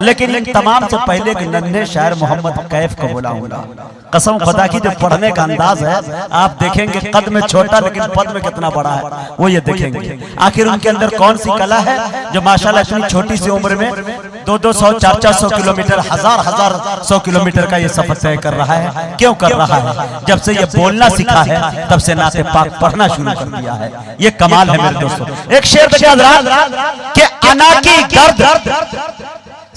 लेकिन इन तमाम से पहले के नन्हे शायर मोहम्मद कैफ को बुलाऊंगा। कसम खुदा की जो पढ़ने का अंदाज है आप देखेंगे, कद में छोटा लेकिन पद में कितना बड़ा है वो ये देखेंगे। आखिर उनके अंदर कौन सी कला है जो माशाल्लाह इतनी छोटी सी उम्र में 200-200 400-400 किलोमीटर, हजार 100 किलोमीटर का ये सफर तय कर रहा है। क्यों कर रहा है? जब से ये बोलना सीखा है तब से नाते पाक पढ़ना शुरू कर दिया है। ये कमाल है मेरे दोस्तों। एक शेर के अना की गर्द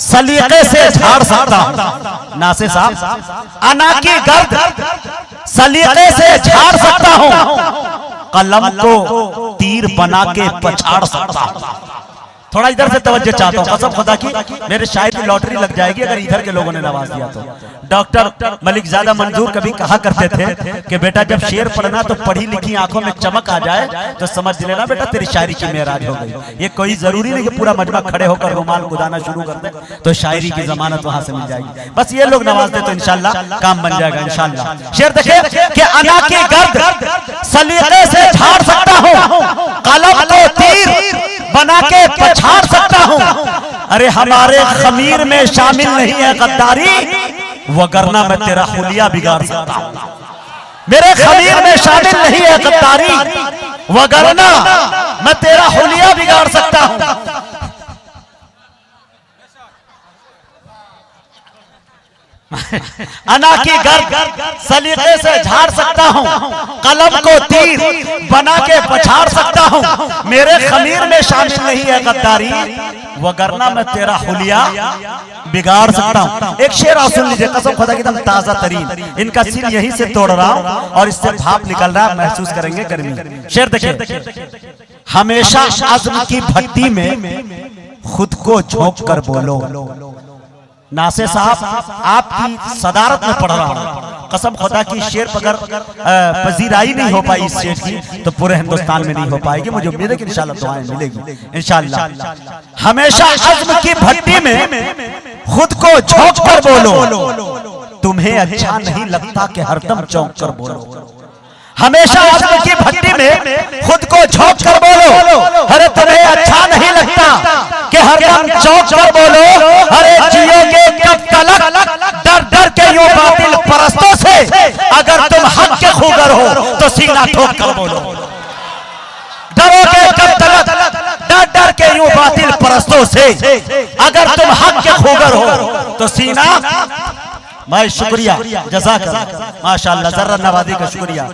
सलीके से झाड़ सकता हूं। नासे साहब, अना की गर्द सलीके से झाड़ सकता हूं, कलम को तीर बना के पछाड़ सकता हूं। थोड़ा इधर से तवज्जो चाहता हूं, कसम खुदा की मेरे शायद की लॉटरी लग जाएगी अगर इधर के लोगों ने नवाज दिया तो। डॉक्टर मलिक ज़्यादा मंजूर कभी कहा करते थे कि बेटा जब शेर पढ़ना तो पढ़ी लिखी आंखों में चमक आ जाए तो समझ लेना बेटा तेरी शायरी की मेराज हो गई। ये कोई जरूरी नहीं कि पूरा मजमा खड़े होकर रुमाल कुदाना शुरू कर दे तो शायरी की जमानत वहां से मिल जाएगी। बस ये लोग नवाज दे तो इंशाल्लाह काम बन जाएगा इंशाल्लाह। शेर देखिए कि अना की गर्द सलीके से झाड़ सकता हूं, कलम को तीर बना के पछाड़ सकता हूं। अरे हमारे खमीर में शामिल नहीं है गद्दारी, वगरना मैं तेरा हुलिया बिगाड़ सकता हूं। मेरे खमीर में शामिल नहीं है गद्दारी, वगरना मैं तेरा हुलिया बिगाड़ सकता हूं। अना की गर्द सलीके से झाड़ सकता हूं, कलम को तीर बना के पछाड़ सकता हूं। मेरे खमीर में शामिल नहीं है गद्दारी, वगरना मैं तेरा हुलिया बिगाड़ सकता हूं। एक शेर और सुन लीजिए, कसम खुदा की एकदम ताजा तरीन, इनका सिर यहीं से तोड़ रहा हूं और इससे भाप निकल रहा है, महसूस करेंगे गर्मी। शेर देखिए, हमेशा अज़्म की भट्टी में खुद को झोंक कर बोलो। नासे साहब आपकी सदारत में पढ़ रहा हूं, कसम खुदा की शेर अगर पजीराई नहीं हो पाई इस शेर की तो पूरे हिंदुस्तान में नहीं हो पाएगी। मुझे उम्मीद है कि इंशाल्लाह दुआएं मिलेगी इंशाल्लाह। हमेशा अज़्म की भट्टी में खुद को झोंक कर बोलो, तुम्हें अच्छा नहीं लगता कि हरदम चौंक कर बोलो। हमेशा अज़्म की भट्टी में खुद को झोंक कर बोलो, अरे तुम्हें अच्छा नहीं लगता कि हरदम चौंक कर बोलो। अरे जियोगे कब तलक डर डर के यूं बातिल परस्तों से, अगर तुम हक के खूगर हो तो सीना ठोक कर बोलो। डरोगे कब तलक डर डर के यूं बातिल परस्तों से, अगर तुम हक के खूगर हो तो सीना। भाई शुक्रिया, जज़ाकल्लाह, माशाअल्लाह, जर्रा नवाजी का शुक्रिया।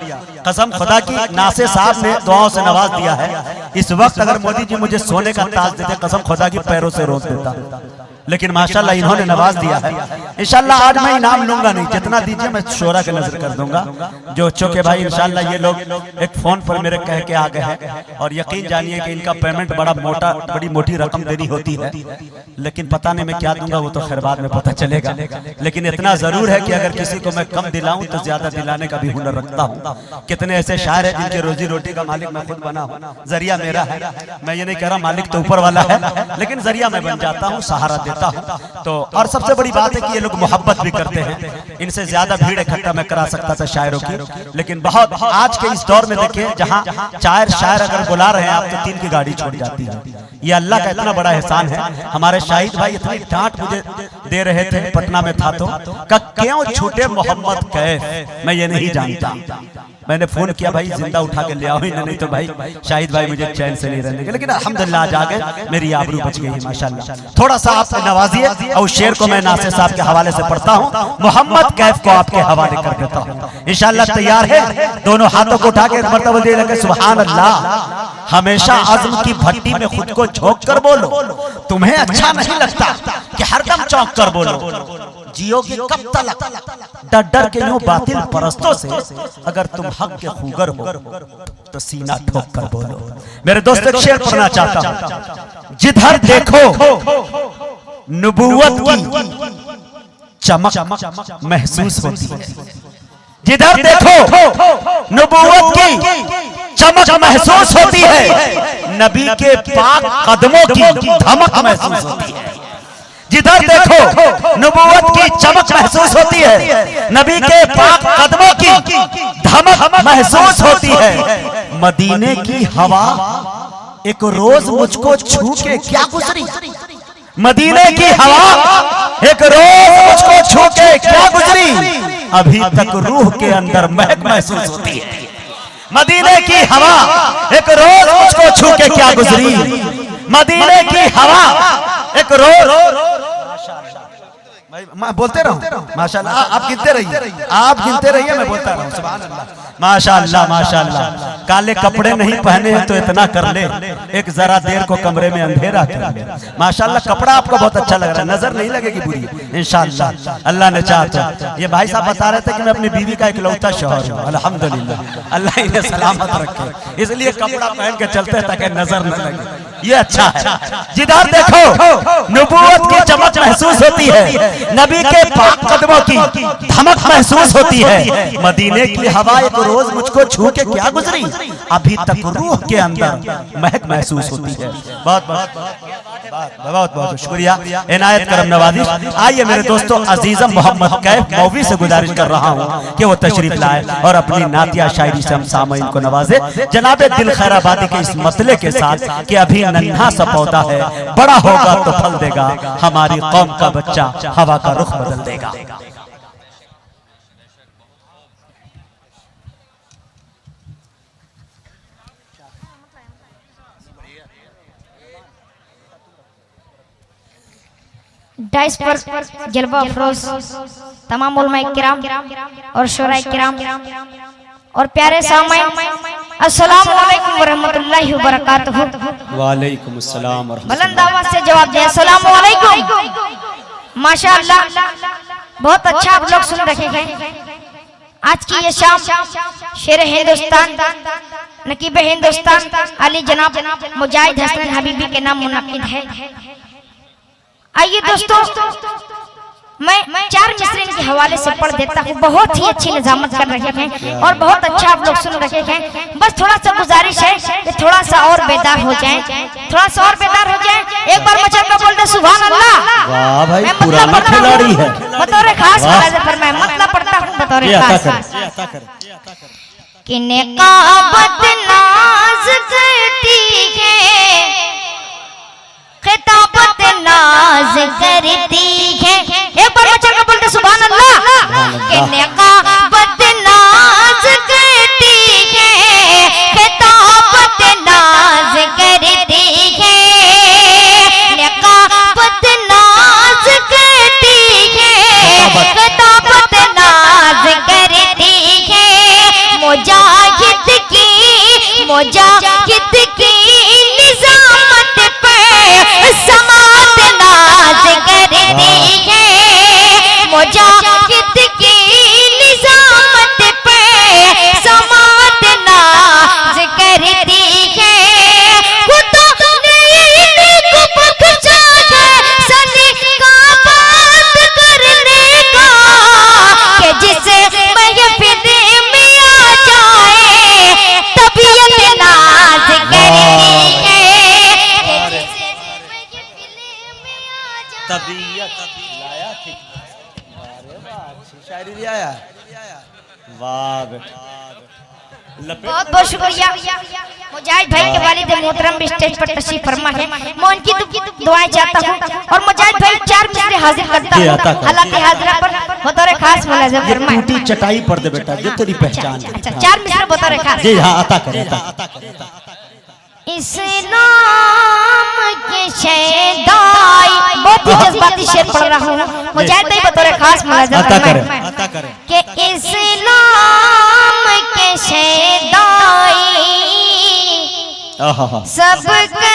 कसम खुदा की नासे साहब ने दुआओं से नवाज दिया है। इस वक्त अगर मोदी जी मुझे सोने का ताज देते, कसम खुदा की पैरों से रोक देता, लेकिन माशाल्लाह इन्होंने नवाज दिया है। इंशाल्लाह आज मैं इनाम लूंगा नहीं, जितना दीजिए मैं शोरा के नजर कर दूंगा। जो चूंकि भाई इंशाल्लाह ये लोग एक फोन पर मेरे कह के आ गए हैं और यकीन जानिए कि इनका पेमेंट बड़ी मोटी रकम देनी होती है, लेकिन पता नहीं मैं क्या दूंगा वो तो खैर बाद में पता चलेगा। लेकिन इतना जरूर है कि अगर किसी को मैं कम दिलाऊं तो ज्यादा दिलाने का भी हुनर रखता हूँ। कितने ऐसे शायर है जिनके रोजी रोटी का मालिक मैं खुद बना हूँ, जरिया मेरा है। मैं ये नहीं कह रहा मालिक तो ऊपर वाला है, लेकिन जरिया मैं बन जाता हूँ, सहारा देता हूं। तो और सबसे बड़ी बात है कि ये लोग मोहब्बत भी करते हैं। इनसे ज्यादा भीड़ इकट्ठा मैं करा सकता था शायरों की, लेकिन बहुत आज के इस दौर में देखिए जहां चार शायर अगर बुला रहे हैं आप तो 3 की गाड़ी छूट जाती है। ये अल्लाह का इतना बड़ा एहसान है। हमारे शाहिद भाई इतनी डांट मुझे दे रहे थे, पटना में था तो क्यों छूटे मोहम्मद कैफ, मैं ये नहीं जानता। मैंने फोन किया भाई जिंदा उठा के ले आओ, नहीं तो भाई शाहिद भाई मुझे चैन से नहीं रहने देंगे। लेकिन अल्हम्दुलिल्लाह आज आ गए, मेरी आबरू बच गई है माशाल्लाह। थोड़ा सा आप नवाजिए और शेर को मैं नासिर साहब के हवाले से पढ़ता हूँ, मोहम्मद कैफ को आपके हवाले कर देता हूँ इंशाल्लाह। तैयार है? दोनों हाथों को उठा के मर्तबा दे लगे सुभान अल्लाह। हमेशा अज़्म की भट्टी में खुद को झोंक कर बोलो, तुम्हें अच्छा नहीं लगता कि हरदम चौंक कर बोलो। जियोगी कब तलक डर डर के यूं बातिल परस्तों से, अगर तुम हक के खूगर हो तो सीना ठोक कर बोलो। मेरे दोस्त एक शेर पढ़ना चाहता हूं, जिधर देखो नबूवत की चमक महसूस होती है। जिधर देखो नबूवत की चमक महसूस होती है, नबी के पाक कदमों की धमक महसूस होती है। जिधर देखो नबूवत की चमक महसूस होती है, नबी के पाक कदमों की धमक महसूस होती है। मदीने की हवा एक रोज मुझको छू के क्या गुजरी, मदीने की हवा एक रोज मुझको छू के क्या गुजरी, अभी तक रूह के अंदर महक महसूस होती है। मदीने की हवा एक रोज मुझको छू के क्या गुजरी, मदीने की हवा एक रोज। मैं बोलते रहूं माशाल्लाह, आप गिनते रहिए, आप गिनते रहिए, मैं बोलता रहूं सुभान अल्लाह। माशाल्लाह माशाल्लाह, काले कपड़े नहीं पहने हैं तो इतना कर ले, एक जरा देर को कमरे में अंधेरा कर ले। माशाल्लाह कपड़ा आपको बहुत अच्छा लग रहा है, नजर नहीं लगेगी बुरी इंशाल्लाह, अल्लाह ने चाहा तो। ये भाई साहब बता रहे थे कि मैं अपनी बीवी का इकलौता शौहर हूं, अल्हम्दुलिल्लाह, अल्लाह इन्हें सलामत रखे, इसलिए कपड़ा पहन के चलते हैं ताकि नजर न लगे, ये अच्छा है। जिधर देखो नबूवत की चमक महसूस होती है, नबी के पाक कदमों की धमक महसूस होती है। मदीने की हवा एक रोज मुझको छू के क्या गुजरी, अभी तक रूह के अंदर महक महसूस होती है। बहुत बहुत बहुत बहुत शुक्रिया, इनायत करम नवाजी। आइए मेरे दोस्तों, अजीजम मोहम्मद कैफ मौवी से गुजारिश कर रहा हूँ कि वो तशरीफ लाए और अपनी नातिया शायरी से हम सामईन को नवाजे। जनाब दिल खैराबादी के इस मसले के साथ कि अभी नन्हा सा पौधा है, बड़ा होगा तो फल देगा, हमारी कौम का बच्चा हवा का रुख बदल देगा। डाइस पर जलवा अफरोज तमाम उलमा किराम और शोरा किराम और प्यारे सामईन, अस्सलाम वालेकुम व रहमतुल्लाहि व बरकातहू। वालेकुम अस्सलाम। बुलंद आवाज से जवाब दें, अस्सलाम वालेकुम। माशाअल्लाह बहुत अच्छा आप लोग सुन रहे हैं। आज की ये शाम शेर हिंदुस्तान, नकीब हिंदुस्तान अली जनाब मुजाहिद हसन हबीबी के नाम मुनक्किद है। आइए दोस्तों, मैं 4 मिसरे के हवाले से पढ़ देता हूँ। बहुत ही अच्छी निजामत कर रहे हैं और बहुत अच्छा आप लोग सुन रहे हैं। बस थोड़ा सा गुजारिश है कि थोड़ा सा और बेदार हो जाएं, थोड़ा सा और बेदार हो जाएं। एक बार मचल में बोल दे सुभान अल्लाह। वाह भाई, मैं पुराना खिलाड़ी है। बतौर खास फरमाए, मतलब पढ़ता हूँ बतौर खास। कि नेकाबत नाज करती है, खिताबत नाज करती है। एक बार बच्चा का बोलते सुभान अल्लाह। कि नेकाबत नाज करती है, खिताबत नाज करती है, नेकाबत नाज करती है, खिताबत नाज करती है। मुजाहिद की निजामत पे समात नाज करती है, मुजाहिद की निजामत पे समात नाज करती है। खुदा ने इनको बख्शा है सनी का बात करने का, कि जिसे महफिल में आ जाए तबीयत नाज करती है, तबीयत लाया थी। शायरी लिया आया। वाह बेटा, बहुत बहुत शुक्रिया। मुजाहिद भाई के वालिद मोहतरम भी स्टेज पर तशरीफ फरमा है। मैं उनकी दुआएं चाहता हूँ और मुजाहिद भाई 4 मिसरे हाजिर करता हूँ। हालांकि हाजिरा पर बतौर खास मुलाज़िम फरमाए। टूटी चटाई पर दे बेटा, जो तेरी पहचान है। अच्छा 4 मिसरे बतौर खास। जी हाँ, अता करे। इस्लाम के शहदाई, बहुत ही जज्बाती शेर पढ़ रहा हूँ। मुजाहिद भाई बतौर खास मुलाज़िम फरमाए कि इस्लाम के शहदाई सब करके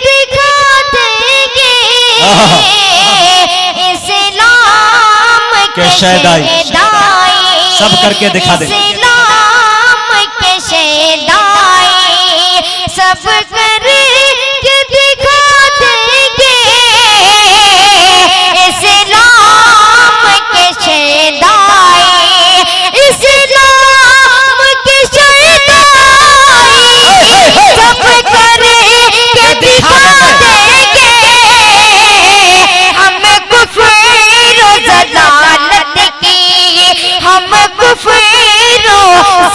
दिखा देंगे, इस्लाम के शहदाई सब करके दिखा देंगे, इस्लाम के शहदाई सब करके दिखा देंगे, इस्लाम के शहदाई, इस्लाम के शहदाई सब करके दिखा देंगे। हम कुफ्र ज़लालत की, हम कुफ्र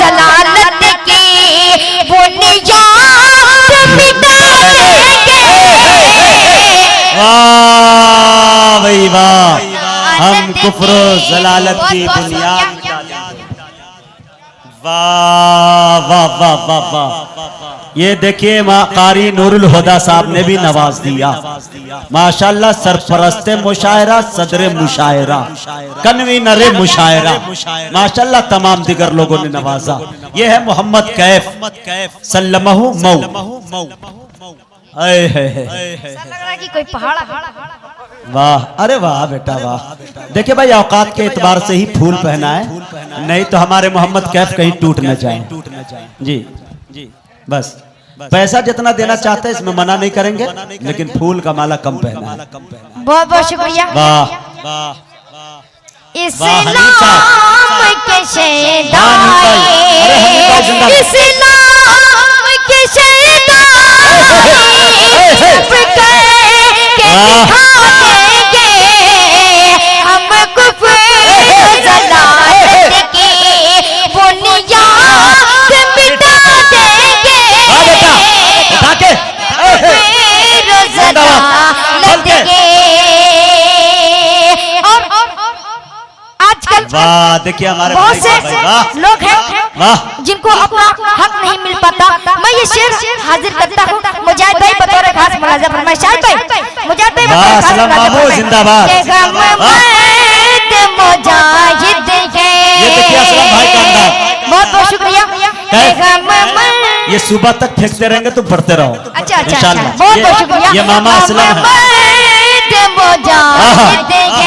ज़लालत की बुनियाद हम कुफ्र जलालत की बुनियाद मिटा देंगे। वाह वाह वाह वाह वाह। ये देखिए कारी नूरुल हुदा साहब ने भी नवाज दिया माशाल्लाह। सरपरस्ते मुशायरा, सदरे मुशायरा, कन्वीनरे मुशायरा माशाल्लाह, तमाम दिगर लोगों ने नवाजा। ये है मोहम्मद कैफ सल्लमहु मऊ। कि कोई पहाड़। वाह, अरे वाह बेटा वाह। देखिए भाई, औकात के एतबार से ही फूल पहना है, नहीं तो हमारे मोहम्मद कैफ कहीं टूट न जाए। जी बस पैसा जितना देना चाहते हैं इसमें मना नहीं करेंगे, लेकिन फूल का माला कम पहना है। बहुत बहुत शुक्रिया। वाह इस्लाम के शहदाए, इस्लाम के शहदाए हम कुफ्र जलालत की बुनियाद मिटा देंगे। और आजकल वाह, देखिए हमारे बहुत से लोग हैं जिनको अपना हक नहीं मिल पाता। मैं ये शेर हाजिर करता हूँ मुजाहिद भाई बतौर खास मुलाजा फरमाए। शाहिद भाई, मुजाहिद भाई बतौर खास मुलाजा फरमाए। जिंदाबाद। मुजाहिद है, ये देखिए असलम भाई का अंदाज। बहुत बहुत शुक्रिया। ये सुबह तक फेंकते रहेंगे तो बढ़ते रहो। अच्छा, इंशाल्लाह। बहुत बहुत शुक्रिया। ये मामा असलम है। मुजाहिद है,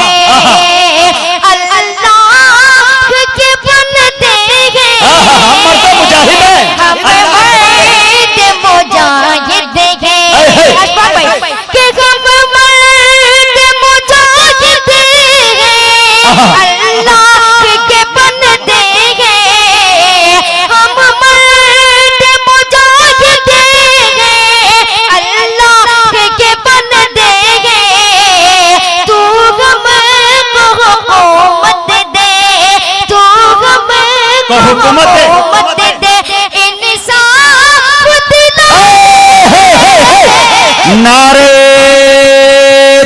नारे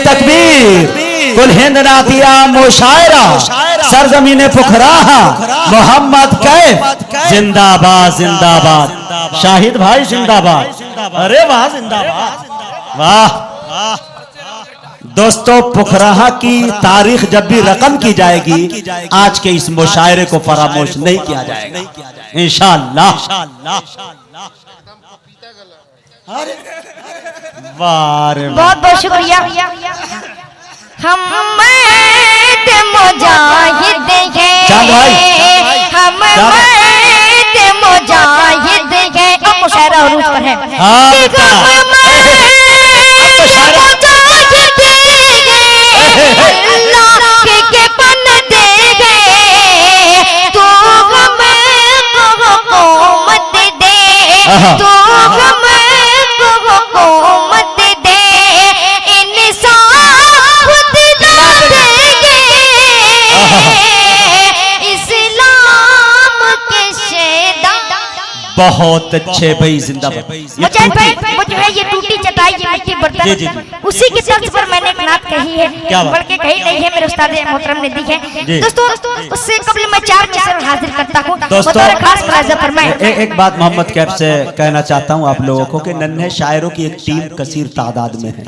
तकबीर, कुल हिंद नातिया मुशायरा, सरजमीने पुखराहा, मोहम्मद कैफ जिंदाबाद जिंदाबाद। शाहिद भाई जिंदाबाद। अरे वाह जिंदाबाद, वाह। दोस्तों, पुखराहा की तारीख जब भी रकम की जाएगी, आज के इस मुशायरे को फरामोश नहीं किया जाएगा इंशाअल्लाह। बहुत बहुत शुक्रिया। हम मुजाहिद हैं, हम मुजाहिद हैं। अब मुशायरा उरूज पर है। बहुत अच्छे भाई, जिंदाबाद। मुझे ये टूटी चटाई, ये मिट्टी बर्तन, उसी की तर्ज पर मैंने एक नात कही है, बल्कि कही नहीं है, मेरे उस्ताद मोहतरम ने दी है। दोस्तों, उससे कबल मैं 4 मिसर हाजिर करता हूँ। दोस्तों, खास मुलाजा फरमाएं। एक बात मोहम्मद कैफ से कहना चाहता हूँ आप लोगों को कि नन्हे शायरों की एक टीम कसीर तादाद में है।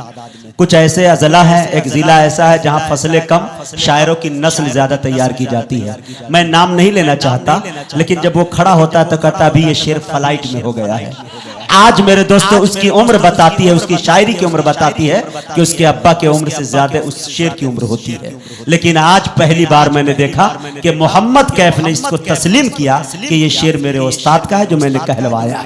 कुछ ऐसे अजला हैं, एक जिला ऐसा है जहाँ फसलें कम, शायरों की नस्ल ज्यादा तैयार की जाती है। मैं नाम नहीं लेना चाहता, लेकिन जब वो खड़ा होता है तो कहता अभी ये शेर फ्लाइट में हो गया है। आज मेरे दोस्तों उसकी उम्र बताती है, उसकी शायरी की उम्र बताती है कि उसके अब्बा की उम्र से ज्यादा उस शेर की उम्र होती है। लेकिन आज पहली बार मैंने देखा कि मोहम्मद कैफ ने इसको तस्लीम किया कि ये शेर मेरे उस्ताद का है जो मैंने कहलवाया।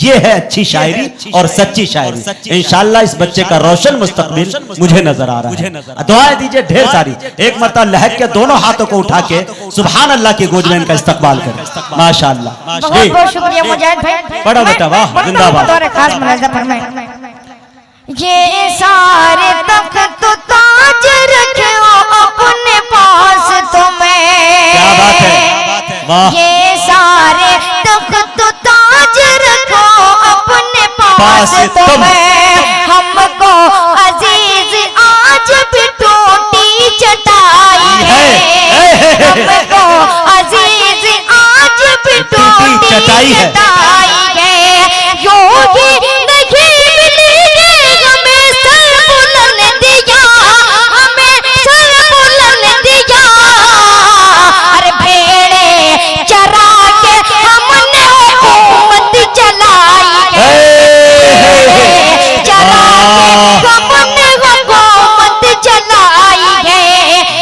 ये है अच्छी शायरी और सच्ची शायरी। इंशाअल्लाह इस बच्चे का रोशन मुस्तकबिल मुझे नजर आ रहा है। दुआएं दीजिए ढेर सारी। एक मरतबा लहक के दोनों हाथों को उठा के सुभान अल्लाह की गोद में इनका इस्तकबाल करें। माशाअल्लाह। बहुत बहुत शुक्रिया मुजाहिद भाई। पढ़ो बेटा, वाह जिंदाबाद। खास मुलाजा फरमाएं। ये सारे तख्त ताज रखो अपने पास तुम्हें। क्या बात है, वाह। ये सारे तख्त ताज रखो अपने पास तुम्हें। हमको अजीज आज भी टूटी चटाई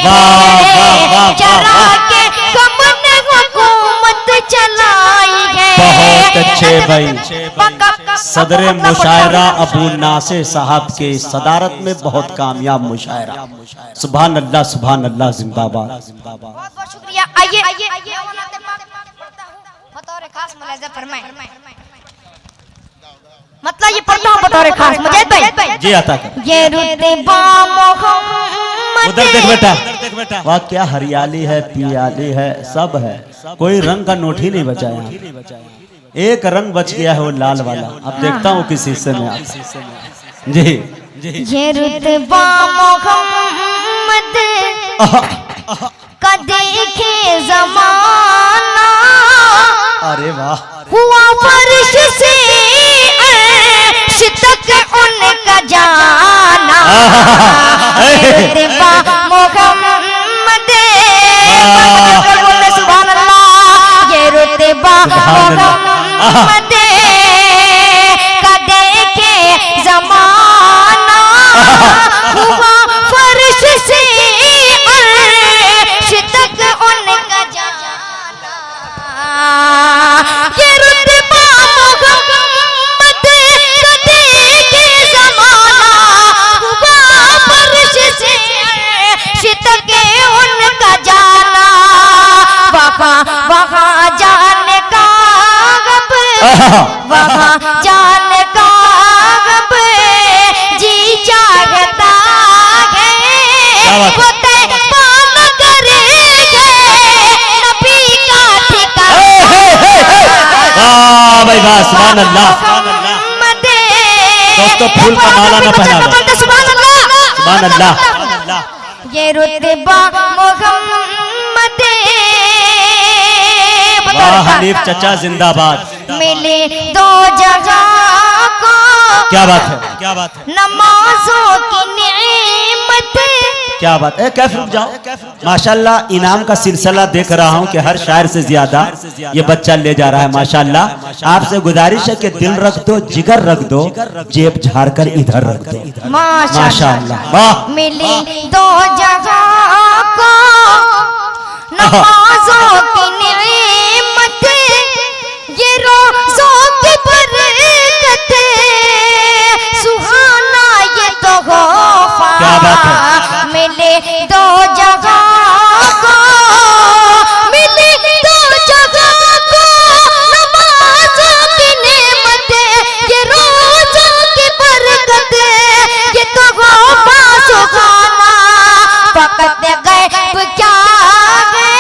है, चरा के हमने हुकूमत चलाई है। बहुत अच्छे भाई। सदर मुशायरा अबू नासिर साहब के सदारत में बहुत कामयाब मुशायरा। सुभान अल्लाह, सुभान अल्लाह, जिंदाबाद। बहुत बहुत शुक्रिया। आइए बतौर खास मुलाहिजा फरमाएं। मतलब ये पढ़ता हूँ बतौर खास मुजाहिद भाई। जी आता कर। ये रुतबा मोहम्मद, उधर देख बेटा, वाह क्या हरियाली है, पियाली है, सब है। कोई रंग का नोट ही नहीं बचा यहाँ। एक रंग बच गया है, वो लाल वाला। अब देखता हूँ किस हिस्से में आप। जी ये रुतबा मोहम्मद का देखे जमाना, अरे वाह, हुआ फर्श से अर्श तक उनका जाना। रुतबा मोहम्मद, बोले सुभान अल्लाह। ये रुतबा मोहम्मद का देखे जमाना, हुआ फर्श से अर्श तक उनका जाना। ये रुतबा मोहम्मद का देखे जमाना, हुआ फर्श से अर्श तक उनका जाना। वहाँ जाने का गब, वहाँ जाने का गब जी चाहता है। वो तैबा नगर है, नबी का ठिकाना। वाह भाई वाह, सुभान अल्लाह। दोस्तों फूल का माला न पहना दो। सुभान अल्लाह, सुभान अल्लाह। ये रुतबा मोहम्मद, वाह हनीफ चचा जिंदाबाद। मिले दो जगह को, क्या बात है, क्या बात है, नमाजों की नेमत। क्या बात है। कैफ रुक जाओ। माशाल्लाह इनाम का सिलसिला देख रहा हूँ कि हर शायर से ज्यादा ये बच्चा ले जा रहा है। माशाल्लाह आपसे गुजारिश है कि दिल रख दो, जिगर रख दो, जेब झाड़ कर इधर रख दो। माशाल्लाह वाह। मिली दो जगह को, नमाजों की नेमत, ये रोज़ों की बरकत, सुहाना ये तो गौफा। क्या बात है। मिले दो जगह को, मिले दो जगह को, नमाज़ों की नेमत, ये रोज़ों की बरकत, ये तो गौफा सुहाना। वक़्त गैब क्या है,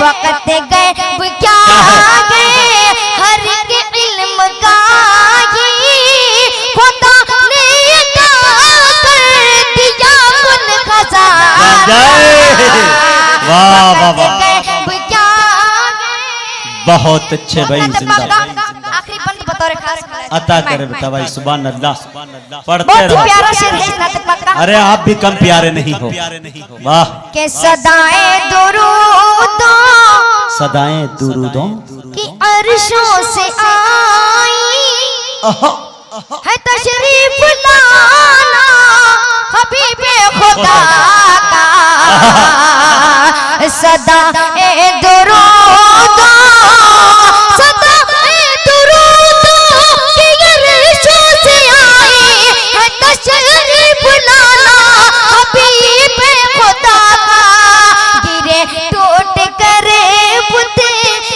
वक़्त गैब क्या है, हर के इल्म का ही खुदा ने अता कर दिया कुल खजाना। वाह वाह वाह, गैब क्या है। बहुत अच्छे भाई, जिंदाबाद। आखिरी बंद बतौर खास अता करे बेटा भाई। सुभान अल्लाह, पढ़ते बहुत ही रहो। प्यारा शेर है इस्लात पक्का। अरे आप भी कम प्यारे नहीं हो। वाह। के सदाएं दुरूदों सदाएं दुरूदों की अर्शों से आई है, तशरीफ लाना हबीबे खुदा का। सदाएं दुरूदों, सदाएं दुरूदों की अर्शों से आई है, तशरीफ लाना हबीबे खुदा का। गिरे टूट करे बुते,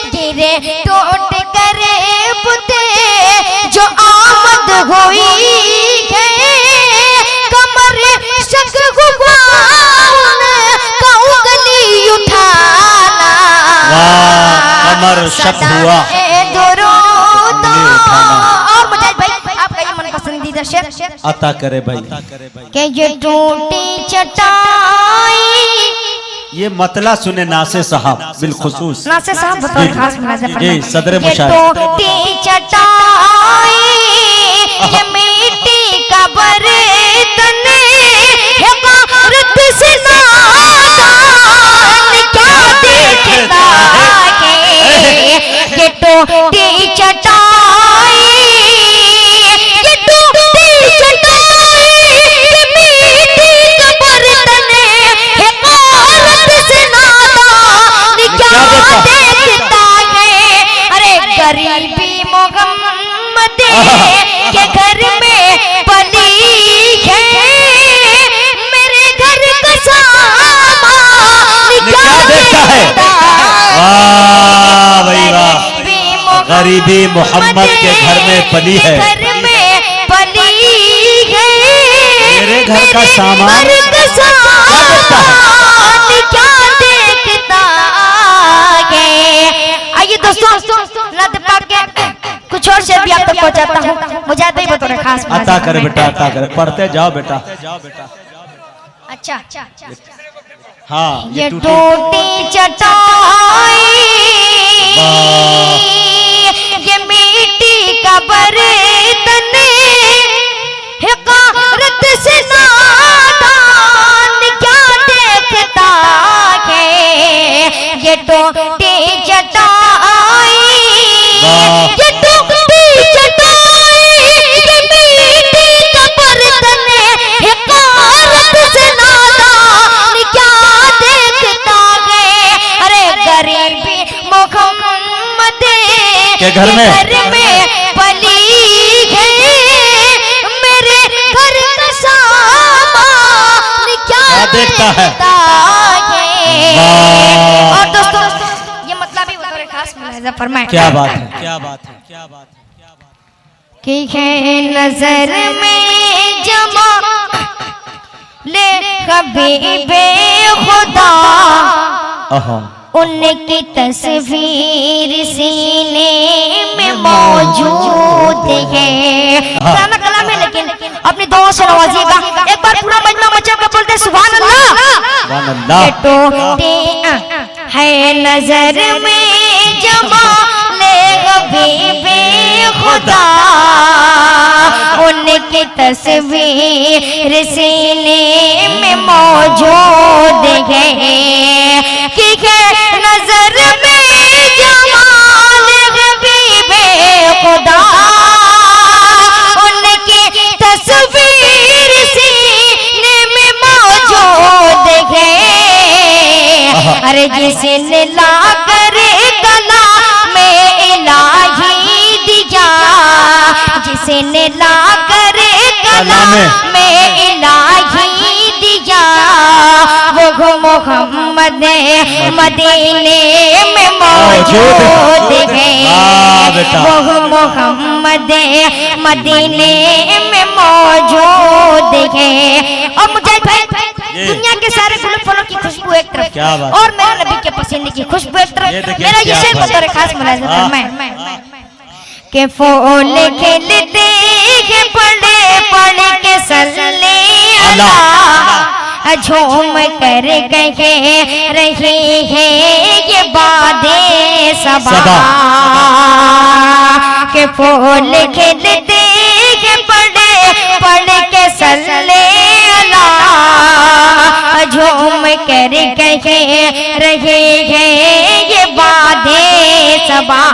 गिरे टूट करे बुते, जो आमद हुई है, कमर शक हुआ उनका उंगली उठाना। वाह, कमर शक हुआ दुरूद। उंगली उठाना। और मुझे भाई आपका ये मन पसंदीदा शेर। अता करे भाई। कि ये टूटी चटाई, ये मतला सुने नासे साहब बिलखुसूस। नासिर साहब बतौर खास मुलाहिजा फरमाएं। जी सदर ये मुशायरा। टूटी चटाई, ये मिट्टी का बर्तन है, भारत से नादान क्या देखता है। ये टूटी चटाई, ये टूटी चटाई, ये मिट्टी का बर्तन है, के घर में पली है, मेरे घर का सामान क्या देखता है। वाह भाई वाह, गरीबी मोहम्मद के घर में पली है, मेरे घर का सामान क्या देखता है। आइए दोस्तों, नद पाक के कुछ और से भी आप तक पहुंचाता हूँ। मुजाहिद बतौर खास अता करे बेटा, अता करे, पढ़ते जाओ बेटा। अच्छा, हाँ ये टूटी चटाई, ये मिट्टी का बर्तन, हिकारत से नादान क्या देखता है। ये टूटी चटाई, ये टूटी चटाई, ये मिट्टी का बर्तन, हिकारत से नादान क्या देखता है। अरे गरीबी मोहम्मद के घर में पली है, मेरे घर का सामान क्या देखता है। और दोस्तों ये मतलब ही बतौर खास मुलाहिजा फरमाएं। क्या बात है, क्या बात है, क्या बात है कि है नजर में जमा ले हबीबे खुदा, उनकी तस्वीर सीने में मौजूद है। पुराना कलाम है लेकिन अपनी दुआओं से नवाजिएगा। एक बार पूरा मजमा मचा के बोलते सुभान अल्लाह। ये टूटे है नजर में जमा ले हबीबे खुदा, उनकी तस्वीर सीने में मौजूद है। कि नजर में जमाल हबीबे खुदा, उनकी तस्वीर सीने में मौजूद है। अरे जिसने ला कर गला में इलाही दिया, जिसने ला कर गला में इलाही दिया, वो मोहम्मद मदीने में मौजूद है। वो मोहम्मद मदीने में मौजूद है। और मुझे दुनिया के सारे फूल फलों की खुशबू एक तरफ, और मेरे नबी के पसीने की खुशबू एक तरफ। मेरा ये शेर बतौर खास मुलाहिजा फरमाएं के फूल खिलते हैं पड़े पड़े के सल्ले अला, झूम कर कहे रही है ये बादे सबा। के फूल खिलते हैं पड़े पड़े के सल्ले अला, झूम कर कहे रही है ये बादे सबा।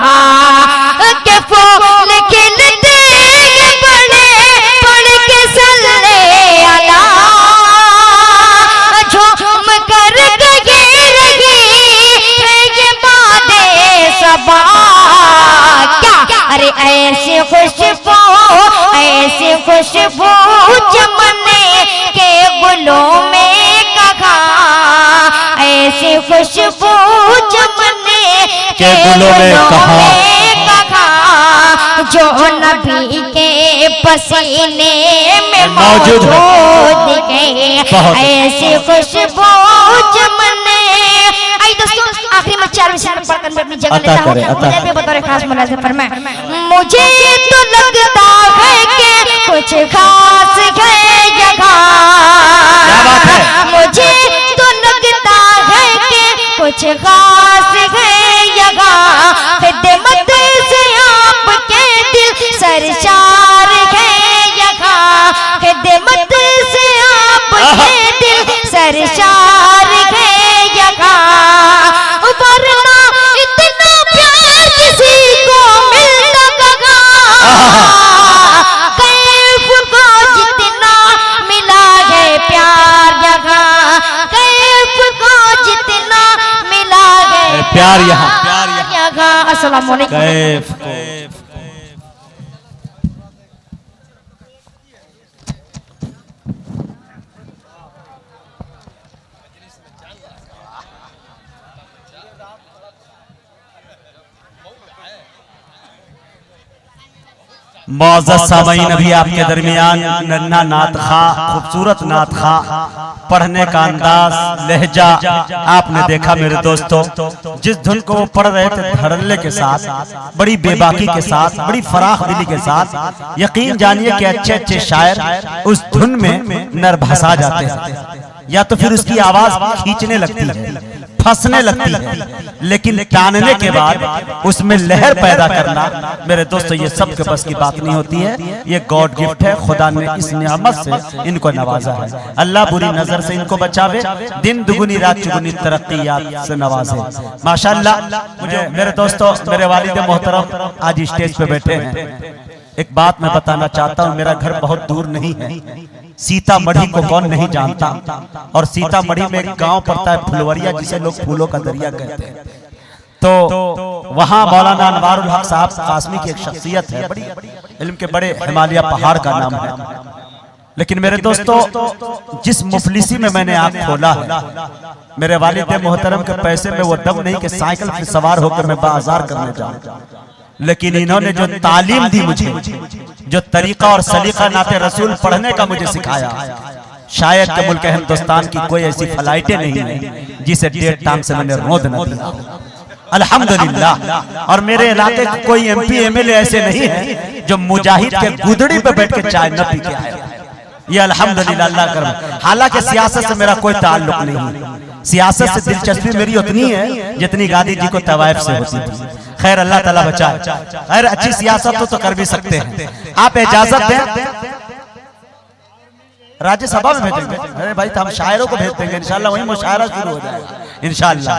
के फूल खिलते हैं पड़े पड़े के सल्ले अला, झूम कर कहे रही है ये बादे सबा। क्या अरे ऐसी खुशबू, ऐसी खुशबू चमने के गुलों में कहा, ऐसी खुशबू चमने के गुलों में कहा, जो नबी के पसीने में मौजूद है। ऐसी खुशबू चमने। आइए दोस्तों, आखिरी में 4 विषय पढ़कर मैं अपनी जगह लेता हूँ। मुझे बतौर खास मुलाहिजा फरमाएं। मुझे तो लगता है कि कुछ खास है जगह, मुझे तो लगता है कि कुछ खास है जगह। खिदमत से आपके दिल सरशार है जगह, खिदमत से आपके दिल सरशार है जगह। वरना इतना प्यार किसी को मिलता कहाँ, कैफ को जितना मिला है प्यार जगह, कैफ को जितना मिला है प्यार यहाँ। अस्सलाम वालेकुम। मौजूद सामीन अभी आपके दरमियान नन्ना नात खा, खूबसूरत नात खा, पढ़ने का अंदाज, लहजा आपने देखा मेरे दोस्तों। जिस धुन को वो पढ़ रहे थे धड़ल्ले के साथ, बड़ी बेबाकी के साथ, बड़ी फराख दिली के साथ, यकीन जानिए कि अच्छे अच्छे शायर उस धुन में नरभसा जाते हैं, या तो फिर उसकी आवाज खींचने लगती है, फंसने लगती है, लेकिन टानने के बाद उसमें लहर पैदा करना मेरे दोस्तों ये सब के बस की बात नहीं होती है। ये गॉड गिफ्ट है, खुदा ने इस नियामत से इनको नवाजा है। अल्लाह बुरी नजर से इनको बचावे, दिन दुगुनी रात चुगुनी तरक्कियात से नवाजे माशाअल्लाह। मुझे मेरे दोस्तों, मेरे वालिद मोहतरम आज स्टेज पे बैठे हैं। एक बात मैं बताना चाहता हूँ, मेरा घर बहुत दूर नहीं है। सीतामढ़ी को कौन नहीं जानता, और सीतामढ़ी में एक गांव पड़ता है फुलवरिया, जिसे लोग फूलों का दरिया कहते हैं। तो वहां मौलाना अनवारुल हक साहब कासमी की एक शख्सियत है, बड़ी इल्म के बड़े हिमालय पहाड़ का नाम है। लेकिन मेरे दोस्तों, जिस मुफलिसी में मैंने आंख खोला है, मेरे वालिद मोहतरम के पैसे में वो दम नहीं कि साइकिल पे सवार होकर मैं बाजार करने जाऊं, लेकिन इन्होंने जो तालीम दी मुझे, जो तरीका और सलीका नाते रसूल पढ़ने का मुझे सिखाया, शायद के मुल्क हिंदुस्तान की कोई ऐसी फ्लाइटें नहीं है जिसे 1.5 टांग से मैंने रोद न दिया। अल्हम्दुलिल्लाह। और मेरे इलाके के कोई MP MLA ऐसे नहीं है जो मुजाहिद के गुदड़ी पे बैठ के चाय न पी के आए। ये अल्हम्दुलिल्लाह अल्लाह करम। हालांकि सियासत से मेरा कोई ताल्लुक नहीं, सियासत से दिलचस्पी मेरी उतनी है जितनी गांधी जी को तवाइफ से होती थी। खैर अल्लाह ताला बचाए। खैर अच्छी सियासत तो कर भी सकते हैं। आप इजाजत दें, राज्यसभा में भेजेंगे। अरे भाई तो हम शायरों को भेज देंगे इंशाल्लाह, वहीं मुशायरा शुरू हो जाएगा इंशाल्लाह।